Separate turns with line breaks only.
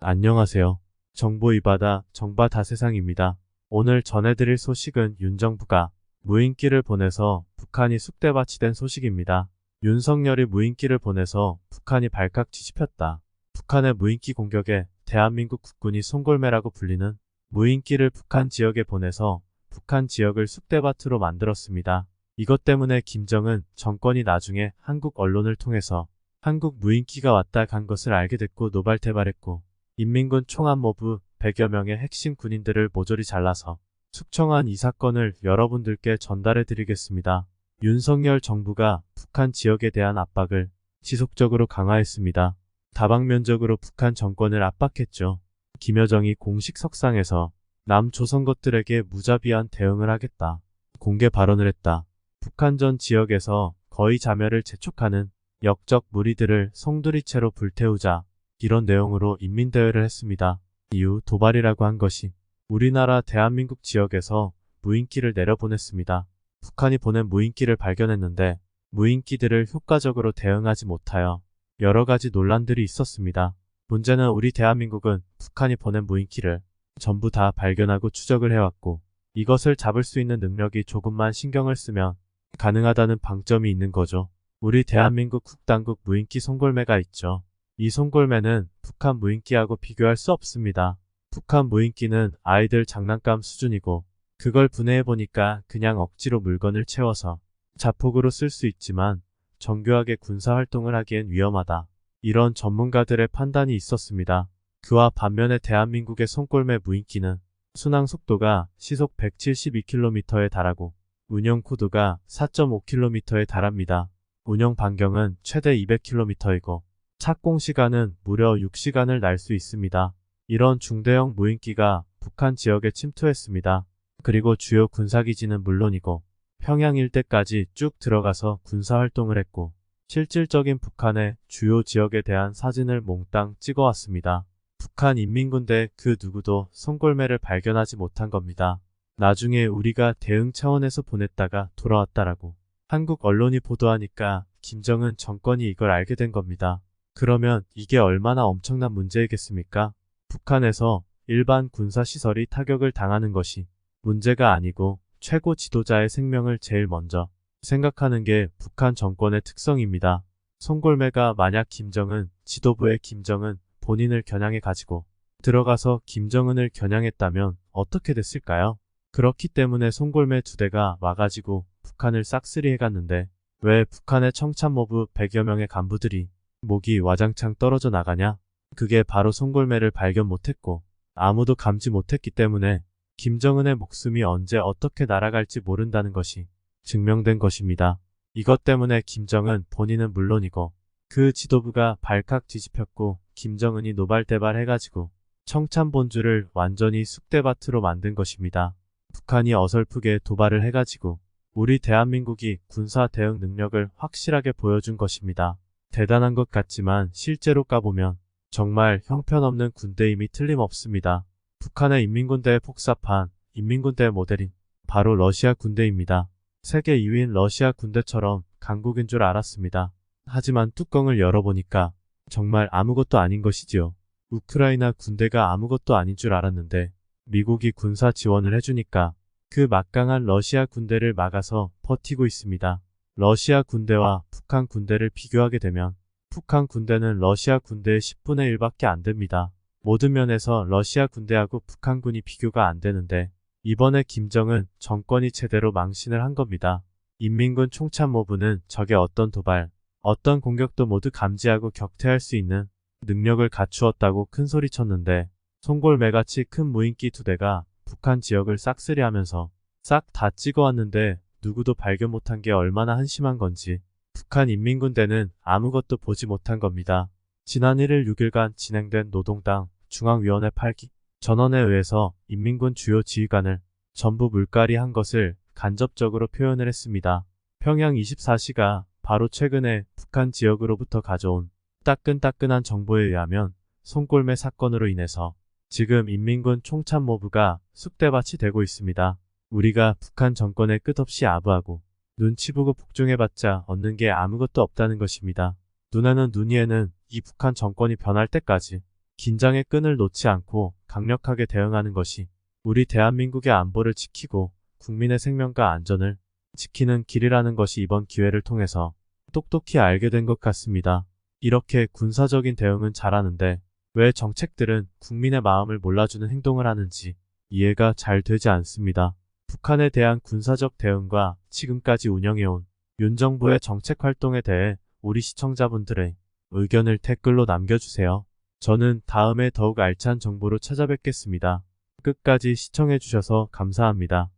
안녕하세요. 정보 이바다 정바 다세상입니다. 오늘 전해드릴 소식은 윤 정부가 무인기를 보내서 북한이 쑥대밭이 된 소식입니다. 윤석열이 무인기를 보내서 북한이 발칵 뒤집혔다. 북한의 무인기 공격에 대한민국 국군이 송골매라고 불리는 무인기를 북한 지역에 보내서 북한 지역을 쑥대밭으로 만들었습니다. 이것 때문에 김정은 정권이 나중에 한국 언론을 통해서 한국 무인기가 왔다 간 것을 알게 됐고 노발대발했고 인민군 총안모부 100여 명의 핵심 군인들을 모조리 잘라서 숙청한 이 사건을 여러분들께 전달해 드리겠습니다. 윤석열 정부가 북한 지역에 대한 압박을 지속적으로 강화했습니다. 다방면적으로 북한 정권을 압박했죠. 김여정이 공식 석상에서 남조선 것들에게 무자비한 대응을 하겠다. 공개 발언을 했다. 북한 전 지역에서 거의 자멸을 재촉하는 역적 무리들을 송두리째로 불태우자 이런 내용으로 인민대회를 했습니다. 이후 도발이라고 한 것이 우리나라 대한민국 지역에서 무인기를 내려보냈습니다. 북한이 보낸 무인기를 발견했는데 무인기들을 효과적으로 대응하지 못하여 여러 가지 논란들이 있었습니다. 문제는 우리 대한민국은 북한이 보낸 무인기를 전부 다 발견하고 추적을 해왔고 이것을 잡을 수 있는 능력이 조금만 신경을 쓰면 가능하다는 방점이 있는 거죠. 우리 대한민국 국당국 무인기 송골매가 있죠. 이 송골매는 북한 무인기하고 비교할 수 없습니다. 북한 무인기는 아이들 장난감 수준이고 그걸 분해해보니까 그냥 억지로 물건을 채워서 자폭으로 쓸 수 있지만 정교하게 군사활동을 하기엔 위험하다. 이런 전문가들의 판단이 있었습니다. 그와 반면에 대한민국의 송골매 무인기는 순항 속도가 시속 172km에 달하고 운영 고도가 4.5km에 달합니다. 운영 반경은 최대 200km이고 착공 시간은 무려 6시간을 날 수 있습니다. 이런 중대형 무인기가 북한 지역에 침투했습니다. 그리고 주요 군사기지는 물론이고 평양 일대까지 쭉 들어가서 군사활동을 했고 실질적인 북한의 주요 지역에 대한 사진을 몽땅 찍어왔습니다. 북한 인민군대 그 누구도 송골매를 발견하지 못한 겁니다. 나중에 우리가 대응 차원에서 보냈다가 돌아왔다라고 한국 언론이 보도하니까 김정은 정권이 이걸 알게 된 겁니다. 그러면 이게 얼마나 엄청난 문제이겠습니까? 북한에서 일반 군사시설이 타격을 당하는 것이 문제가 아니고 최고 지도자의 생명을 제일 먼저 생각하는 게 북한 정권의 특성입니다. 송골매가 만약 김정은 지도부의 김정은 본인을 겨냥해 가지고 들어가서 김정은을 겨냥했다면 어떻게 됐을까요? 그렇기 때문에 송골매 두 대가 와가지고 북한을 싹쓸이 해갔는데 왜 북한의 청참모부 100여 명의 간부들이 목이 와장창 떨어져 나가냐? 그게 바로 송골매를 발견 못했고 아무도 감지 못했기 때문에 김정은의 목숨이 언제 어떻게 날아갈지 모른다는 것이 증명된 것입니다. 이것 때문에 김정은 본인은 물론이고 그 지도부가 발칵 뒤집혔고 김정은이 노발대발 해가지고 청참본주를 완전히 쑥대밭으로 만든 것입니다. 북한이 어설프게 도발을 해가지고 우리 대한민국이 군사 대응 능력을 확실하게 보여준 것입니다. 대단한 것 같지만 실제로 까보면 정말 형편없는 군대임이 틀림없습니다. 북한의 인민군대의 폭사판, 인민군대의 모델인 바로 러시아 군대입니다. 세계 2위인 러시아 군대처럼 강국인 줄 알았습니다. 하지만 뚜껑을 열어보니까 정말 아무것도 아닌 것이지요. 우크라이나 군대가 아무것도 아닌 줄 알았는데 미국이 군사 지원을 해주니까 그 막강한 러시아 군대를 막아서 버티고 있습니다. 러시아 군대와 북한 군대를 비교하게 되면 북한 군대는 러시아 군대의 10분의 1밖에 안 됩니다. 모든 면에서 러시아 군대하고 북한군이 비교가 안 되는데 이번에 김정은 정권이 제대로 망신을 한 겁니다. 인민군 총참모부는 적의 어떤 도발, 어떤 공격도 모두 감지하고 격퇴할 수 있는 능력을 갖추었다고 큰소리쳤는데 송골매같이 큰 무인기 두 대가 북한 지역을 싹쓸이 하면서 싹 다 찍어왔는데 누구도 발견 못한 게 얼마나 한심한 건지 북한 인민군대는 아무것도 보지 못한 겁니다. 지난 1일 6일간 진행된 노동당 중앙위원회 8기 전원에 의해서 인민군 주요 지휘관을 전부 물갈이한 것을 간접적으로 표현을 했습니다. 평양 24시가 바로 최근에 북한 지역으로부터 가져온 따끈따끈한 정보에 의하면 송골매 사건으로 인해서 지금 인민군 총참모부가 쑥대밭이 되고 있습니다. 우리가 북한 정권에 끝없이 아부하고 눈치 보고 복종해봤자 얻는 게 아무것도 없다는 것입니다. 눈에는 눈이에는 이 북한 정권이 변할 때까지 긴장의 끈을 놓지 않고 강력하게 대응하는 것이 우리 대한민국의 안보를 지키고 국민의 생명과 안전을 지키는 길이라는 것이 이번 기회를 통해서 똑똑히 알게 된 것 같습니다. 이렇게 군사적인 대응은 잘하는데 왜 정책들은 국민의 마음을 몰라주는 행동을 하는지 이해가 잘 되지 않습니다. 북한에 대한 군사적 대응과 지금까지 운영해온 윤 정부의 정책 활동에 대해 우리 시청자분들의 의견을 댓글로 남겨주세요. 저는 다음에 더욱 알찬 정보로 찾아뵙겠습니다. 끝까지 시청해주셔서 감사합니다.